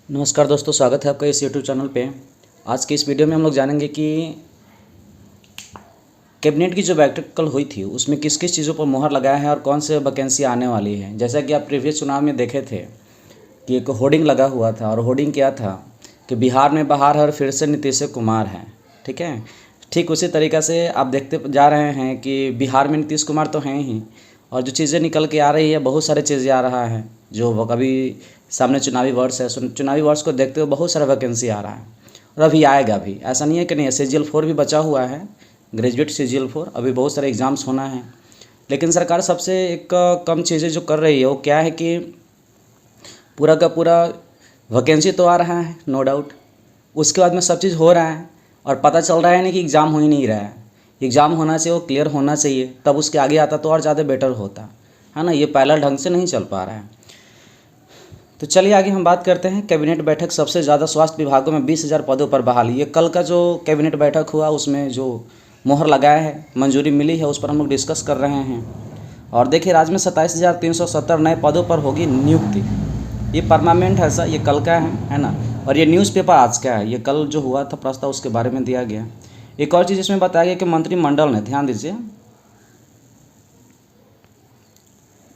नमस्कार दोस्तों, स्वागत है आपका इस यूट्यूब चैनल पे। आज की इस वीडियो में हम लोग जानेंगे कि कैबिनेट की जो बैठक कल हुई थी उसमें किस किस चीज़ों पर मुहर लगाया है और कौन से वैकेंसी आने वाली है। जैसा कि आप प्रीवियस चुनाव में देखे थे कि एक होर्डिंग लगा हुआ था और होर्डिंग क्या था कि बिहार में बहार है और फिर से नीतीश कुमार है। ठीक है, ठीक उसी तरीक़ा से आप देखते जा रहे हैं कि बिहार में नीतीश कुमार तो हैं ही, और जो चीज़ें निकल के आ रही है बहुत सारी चीज़ें आ रहा है। जो वो कभी सामने चुनावी वर्ष है, चुनावी वर्ष को देखते हुए बहुत सारा वैकेंसी आ रहा है और अभी आएगा भी। ऐसा नहीं है कि नहीं है, CGL-4 भी बचा हुआ है, ग्रेजुएट CGL-4 अभी बहुत सारे एग्ज़ाम्स होना है। लेकिन सरकार सबसे एक कम चीज़ें जो कर रही है वो क्या है कि पूरा का पूरा वैकेंसी तो आ रहा है नो डाउट, उसके बाद में सब चीज़ हो रहा है और पता चल रहा है नहीं कि एग्ज़ाम हो ही नहीं रहा है। एग्ज़ाम होना चाहिए, वो क्लियर होना चाहिए, तब उसके आगे आता तो और ज़्यादा बेटर होता है ना। ये पहला ढंग से नहीं चल पा रहा है। तो चलिए आगे हम बात करते हैं। कैबिनेट बैठक सबसे ज़्यादा स्वास्थ्य विभागों में 20,000 पदों पर बहाली। ये कल का जो कैबिनेट बैठक हुआ उसमें जो मोहर लगाया है, मंजूरी मिली है, उस पर हम लोग डिस्कस कर रहे हैं। और देखिए राज्य में 27,370 नए पदों पर होगी नियुक्ति। ये परमानेंट है सर, ये कल का है ना। और ये न्यूज़पेपर आज का है, ये कल जो हुआ था प्रस्ताव उसके बारे में दिया गया। एक और चीज़ इसमें बताया गया कि मंत्रिमंडल ने, ध्यान दीजिए,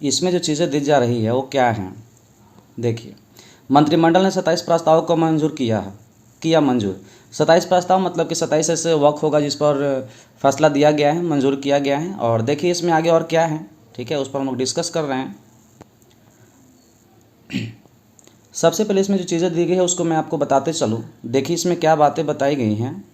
इसमें जो चीज़ें दी जा रही है वो क्या है। देखिए, मंत्रिमंडल ने 27 प्रस्तावों को मंजूर किया मंजूर। 27 प्रस्ताव मतलब कि 27 ऐसे वर्क होगा जिस पर फैसला दिया गया है, मंजूर किया गया है। और देखिए इसमें आगे और क्या है, ठीक है, उस पर हम लोग डिस्कस कर रहे हैं। सबसे पहले इसमें जो चीज़ें दी गई है उसको मैं आपको बताते चलूँ। देखिए इसमें क्या बातें बताई गई हैं।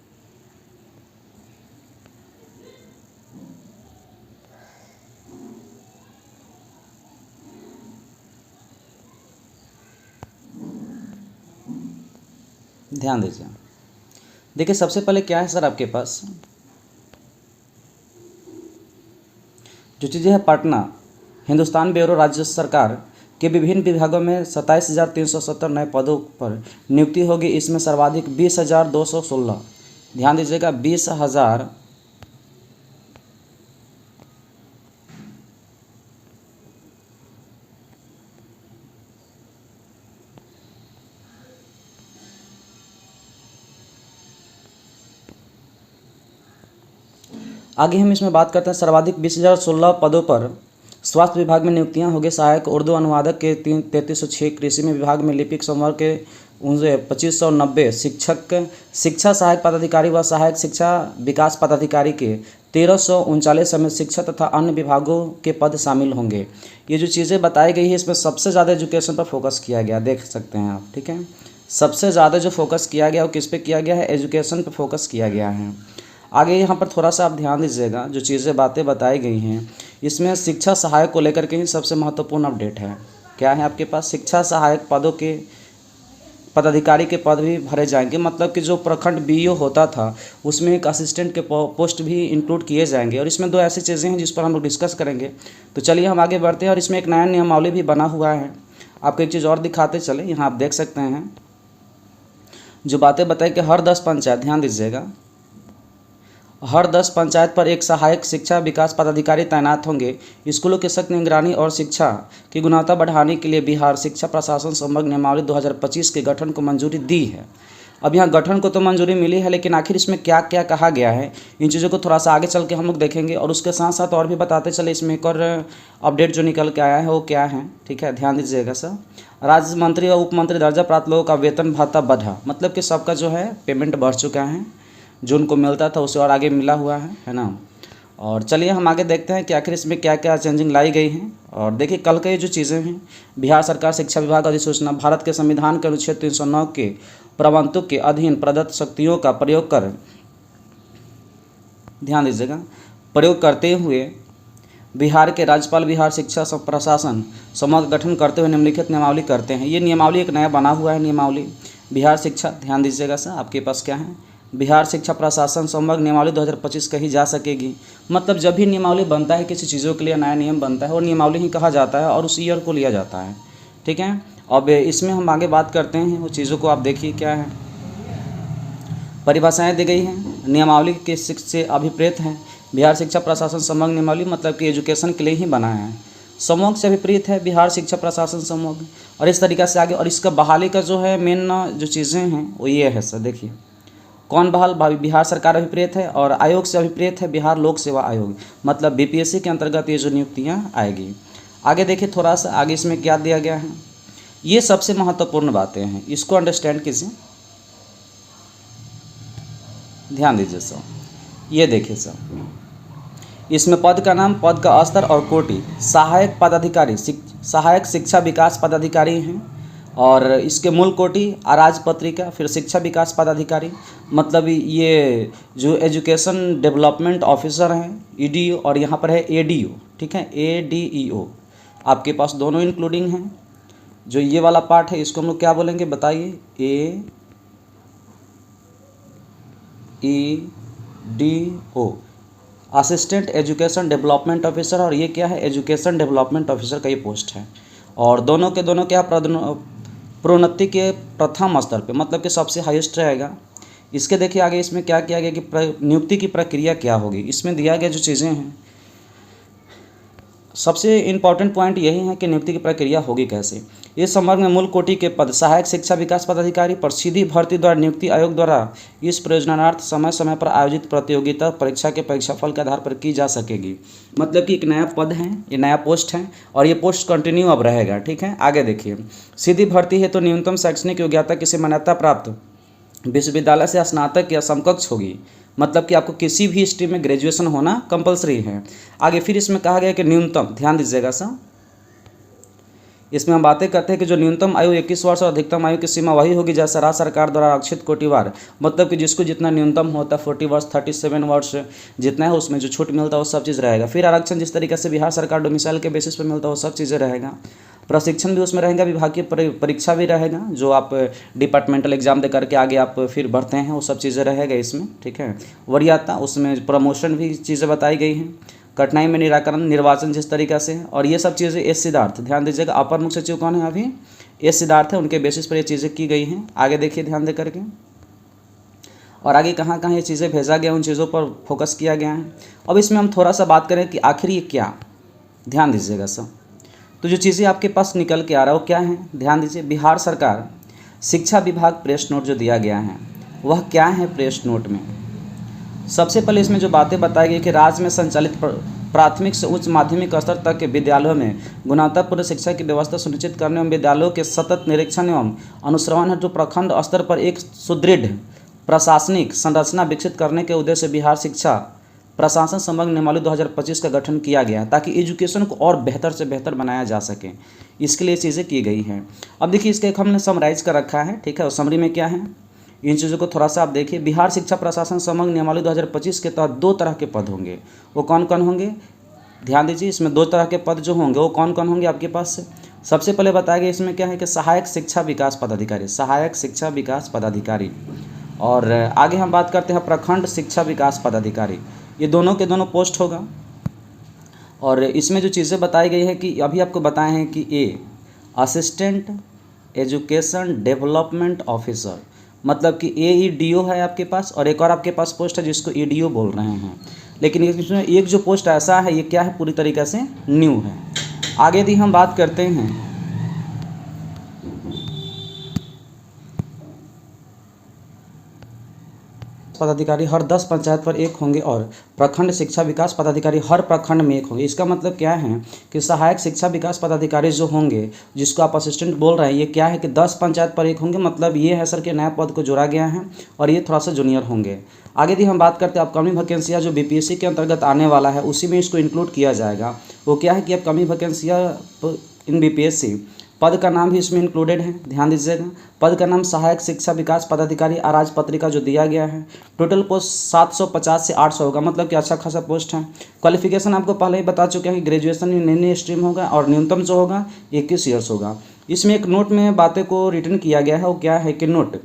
ध्यान दीजिए। देखिए सबसे पहले क्या है सर, आपके पास जो चीज़ें है, पटना हिंदुस्तान ब्यूरो राज्य सरकार के विभिन्न विभागों में 27,370 नए पदों पर नियुक्ति होगी। इसमें सर्वाधिक 20,216, ध्यान दीजिएगा, 20,000 आगे हम इसमें बात करते हैं। सर्वाधिक 20,016 पदों पर स्वास्थ्य विभाग में नियुक्तियां होगी। सहायक उर्दू अनुवादक के 3306, कृषि में विभाग में लिपिक संवर्ग के 2590, शिक्षा सहायक पदाधिकारी व सहायक शिक्षा विकास पदाधिकारी के 1339 समेत शिक्षा तथा अन्य विभागों के पद शामिल होंगे। ये जो चीज़ें बताई गई है इसमें सबसे ज़्यादा एजुकेशन पर फोकस किया गया, देख सकते हैं आप। ठीक है, सबसे ज़्यादा जो फोकस किया गया वो किस पे किया गया है, एजुकेशन पे फोकस किया गया है। आगे यहाँ पर थोड़ा सा आप ध्यान दीजिएगा, जो चीज़ें बातें बताई गई हैं इसमें शिक्षा सहायक को लेकर के ही सबसे महत्वपूर्ण अपडेट है। क्या है आपके पास, शिक्षा सहायक पदों के पदाधिकारी के पद भी भरे जाएंगे। मतलब कि जो प्रखंड BEO होता था उसमें एक असिस्टेंट के पोस्ट भी इंक्लूड किए जाएंगे। और इसमें दो ऐसी चीज़ें हैं जिस पर हम लोग डिस्कस करेंगे। तो चलिए हम आगे बढ़ते हैं। और इसमें एक नया नियमावली भी बना हुआ है। आपको एक चीज़ और दिखाते चले, यहाँ आप देख सकते हैं जो बातें बताई कि हर 10 पंचायत, ध्यान दीजिएगा, हर 10 पंचायत पर एक सहायक शिक्षा विकास पदाधिकारी तैनात होंगे। स्कूलों की सख्त निगरानी और शिक्षा की गुणवत्ता बढ़ाने के लिए बिहार शिक्षा प्रशासन समग्र नियमावली 2025 के गठन को मंजूरी दी है। अब यहाँ गठन को तो मंजूरी मिली है, लेकिन आखिर इसमें क्या क्या कहा गया है, इन चीज़ों को थोड़ा सा आगे चल के हम लोग देखेंगे। और उसके साथ साथ और भी बताते चले, इसमें एक और अपडेट जो निकल के आया है वो क्या है, ठीक है, ध्यान दीजिएगा सर। राज्य मंत्री और उप मंत्री दर्जा प्राप्त लोगों का वेतन भत्ता बढ़ा, मतलब कि सबका जो है पेमेंट बढ़ चुका है, जो उनको मिलता था उससे और आगे मिला हुआ है ना। और चलिए हम आगे देखते हैं कि आखिर इसमें क्या क्या चेंजिंग लाई गई हैं। और देखिए कल के जो चीज़ें हैं, बिहार सरकार शिक्षा विभाग अधिसूचना, भारत के संविधान के अनुच्छेद 309 के प्रावधानों के अधीन प्रदत्त शक्तियों का प्रयोग कर, ध्यान दीजिएगा, प्रयोग करते हुए बिहार के राज्यपाल बिहार शिक्षा प्रशासन समूह का गठन करते हुए निम्नलिखित नियमावली करते हैं। ये नियमावली एक नया बना हुआ है, नियमावली बिहार शिक्षा, ध्यान दीजिएगा सर, आपके पास क्या है, बिहार शिक्षा प्रशासन समग्र नियमावली 2025 कही जा सकेगी। मतलब जब भी नियमावली बनता है किसी चीज़ों के लिए, नया नियम बनता है और नियमावली ही कहा जाता है और उस ईयर को लिया जाता है। ठीक है, अब इसमें हम आगे बात करते हैं वो चीज़ों को। आप देखिए क्या है, परिभाषाएं दी गई हैं, नियमावली के से अभिप्रेत हैं। बिहार शिक्षा प्रशासन समग्र नियमावली मतलब कि एजुकेशन के लिए ही बना है। समूह से विपरीत है बिहार शिक्षा प्रशासन समूह। और इस तरीक़ा से आगे, और इसका बहाली का जो है मेन जो चीज़ें हैं वो ये है सर। देखिए कौन बहाल, बिहार सरकार अभिप्रेत है, और आयोग से अभिप्रेत है बिहार लोक सेवा आयोग, मतलब बीपीएससी के अंतर्गत ये जो नियुक्तियाँ आएगी। आगे देखिए थोड़ा सा आगे इसमें क्या दिया गया है, ये सबसे महत्वपूर्ण बातें हैं, इसको अंडरस्टैंड कीजिए, ध्यान दीजिए सर। ये देखिए सर, इसमें पद का नाम, पद का स्तर और कोटि, सहायक पदाधिकारी, सहायक शिक्षा विकास पदाधिकारी हैं, और इसके मूल कोटि अराजपत्रिका, फिर शिक्षा विकास पदाधिकारी, मतलब ये जो एजुकेशन डेवलपमेंट ऑफिसर हैं ईडीओ, और यहाँ पर है एडीओ, ठीक है, एडीईओ आपके पास दोनों इंक्लूडिंग हैं। जो ये वाला पार्ट है इसको हम लोग क्या बोलेंगे बताइए, AEDO assistant education development officer, और ये क्या है, एजुकेशन डेवलपमेंट ऑफिसर का ये पोस्ट है। और दोनों के दोनों क्या प्रोन्नति के प्रथम स्तर पे, मतलब कि सबसे हाईएस्ट रहेगा। इसके देखिए आगे इसमें क्या किया गया कि नियुक्ति की प्रक्रिया क्या होगी, इसमें दिया गया जो चीज़ें हैं, सबसे इम्पॉर्टेंट पॉइंट यही है कि नियुक्ति की प्रक्रिया होगी कैसे। इस संवर्ग में मूल कोटि के पद सहायक शिक्षा विकास पदाधिकारी पर सीधी भर्ती द्वारा नियुक्ति आयोग द्वारा इस प्रयोजनार्थ समय समय पर आयोजित प्रतियोगिता परीक्षा के परीक्षाफल के आधार पर की जा सकेगी। मतलब कि एक नया पद है, ये नया पोस्ट है, और ये पोस्ट कंटिन्यू अब रहेगा, ठीक है। आगे देखिए, सीधी भर्ती है तो न्यूनतम शैक्षणिक योग्यता किसी मान्यता प्राप्त विश्वविद्यालय से स्नातक या समकक्ष होगी, मतलब कि आपको किसी भी स्ट्रीम में ग्रेजुएशन होना कंपलसरी है। आगे फिर इसमें कहा गया कि न्यूनतम, ध्यान दीजिएगा सर, इसमें हम बातें करते हैं कि जो न्यूनतम आयु 21 वर्ष और अधिकतम आयु की सीमा वही होगी जैसा राज्य सरकार द्वारा आरक्षित कोटिवार, मतलब कि जिसको जितना न्यूनतम होता है 40 वर्ष 37 वर्ष जितना है उसमें जो छूट मिलता है वो सब चीज़ रहेगा। फिर आरक्षण जिस तरीके से बिहार सरकार डोमिसाइल के बेसिस पर मिलता है वो सब चीज़ें रहेगा। प्रशिक्षण भी उसमें रहेगा, विभागीय परीक्षा भी रहेगा, जो आप डिपार्टमेंटल एग्जाम दे करके आगे आप फिर बढ़ते हैं वो सब चीज़ें रहेगा इसमें, ठीक है। वरीयता, उसमें प्रमोशन भी चीज़ें बताई गई हैं। कठिनाई में निराकरण, निर्वाचन जिस तरीक़ा से है, और ये सब चीज़ें एस सिद्धार्थ, ध्यान दीजिएगा, अपर मुख्य सचिव कौन है अभी, एस सिद्धार्थ है, उनके बेसिस पर ये चीज़ें की गई हैं। आगे देखिए ध्यान दे करके, और आगे कहाँ कहाँ ये चीज़ें भेजा गया उन चीज़ों पर फोकस किया गया है। अब इसमें हम थोड़ा सा बात करें कि आखिर ये क्या, ध्यान दीजिएगा सर। तो जो चीज़ें आपके पास निकल के आ रहा है वो क्या है, ध्यान दीजिए। बिहार सरकार शिक्षा विभाग प्रेस नोट जो दिया गया है वह क्या है प्रेस नोट में, सबसे पहले इसमें जो बातें बताई गई कि राज्य में संचालित प्राथमिक से उच्च माध्यमिक स्तर तक के विद्यालयों में गुणवत्तापूर्ण शिक्षा की व्यवस्था सुनिश्चित करने एवं विद्यालयों के सतत निरीक्षण एवं अनुश्रवण हेतु प्रखंड स्तर पर एक सुदृढ़ प्रशासनिक संरचना विकसित करने के उद्देश्य से बिहार शिक्षा प्रशासन समग्र नियमावली 2025 का गठन किया गया ताकि एजुकेशन को और बेहतर से बेहतर बनाया जा सके, इसके लिए चीज़ें की गई हैं। अब देखिए इसके एक हमने समराइज कर रखा है, ठीक है, और समरी में क्या है इन चीज़ों को थोड़ा सा आप देखिए। बिहार शिक्षा प्रशासन समग्र नियमावली 2025 के तहत 2 तरह के पद होंगे, वो कौन कौन होंगे, ध्यान दीजिए। इसमें 2 तरह के पद जो होंगे वो कौन कौन होंगे आपके पास से। सबसे पहले बताया गया इसमें क्या है कि सहायक शिक्षा विकास पदाधिकारी, सहायक शिक्षा विकास पदाधिकारी, और आगे हम बात करते हैं प्रखंड शिक्षा विकास पदाधिकारी। ये दोनों के दोनों पोस्ट होगा। और इसमें जो चीज़ें बताई गई है कि अभी आपको बताए हैं कि ए असिस्टेंट एजुकेशन डेवलपमेंट ऑफिसर, मतलब कि AEDO है आपके पास, और एक और आपके पास पोस्ट है जिसको EDO बोल रहे हैं, लेकिन इसमें एक जो पोस्ट ऐसा है ये क्या है, पूरी तरीक़े से न्यू है। आगे यदि हम बात करते हैं पदाधिकारी हर 10 पंचायत पर एक होंगे, और प्रखंड शिक्षा विकास पदाधिकारी हर प्रखंड में एक होंगे। इसका मतलब क्या है कि सहायक शिक्षा विकास पदाधिकारी जो होंगे, जिसको आप असिस्टेंट बोल रहे हैं, ये क्या है कि 10 पंचायत पर एक होंगे, मतलब ये है सर कि नया पद को जोड़ा गया है, और ये थोड़ा सा जूनियर होंगे। आगे यदि हम बात करते हैं अपकमिंग वैकेंसियाँ जो BPSC के अंतर्गत आने वाला है उसी में इसको इंक्लूड किया जाएगा। वो क्या है कि अपकमिंग वैकेंसियाँ इन BPSC, पद का नाम भी इसमें इंक्लूडेड है, ध्यान दीजिएगा। पद का नाम सहायक शिक्षा विकास पदाधिकारी अराजपत्रिका जो दिया गया है। टोटल पोस्ट 750 से 800 होगा, मतलब कि अच्छा खासा पोस्ट है। क्वालिफिकेशन आपको पहले ही बता चुके हैं कि ग्रेजुएशन में नई स्ट्रीम होगा, और न्यूनतम जो होगा 21 ईयर्स होगा। इसमें एक नोट में बातें को रिटर्न किया गया है, वो क्या है कि नोट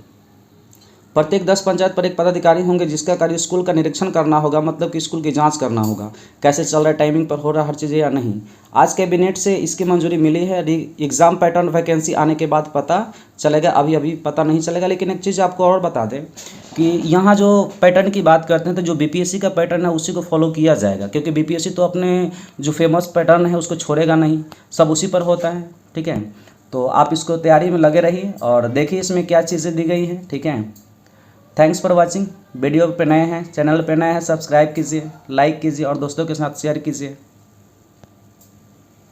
प्रत्येक 10 पंचायत पर एक पदाधिकारी होंगे जिसका कार्य स्कूल का निरीक्षण करना होगा, मतलब कि स्कूल की जांच करना होगा कैसे चल रहा है, टाइमिंग पर हो रहा है हर चीज़ें या नहीं। आज कैबिनेट से इसकी मंजूरी मिली है। एग्ज़ाम पैटर्न वैकेंसी आने के बाद पता चलेगा, अभी पता नहीं चलेगा। लेकिन एक चीज़ आपको और बता दें कि यहाँ जो पैटर्न की बात करते हैं तो जो बीपीएससी का पैटर्न है उसी को फॉलो किया जाएगा, क्योंकि बीपीएससी तो अपने जो फेमस पैटर्न है उसको छोड़ेगा नहीं, सब उसी पर होता है। ठीक है, तो आप इसको तैयारी में लगे रहिए और देखिए इसमें क्या चीज़ें दी गई हैं। ठीक है, थैंक्स फॉर वॉचिंग। वीडियो पे नए हैं, चैनल पे नए हैं, सब्सक्राइब कीजिए, लाइक कीजिए और दोस्तों के साथ शेयर कीजिए।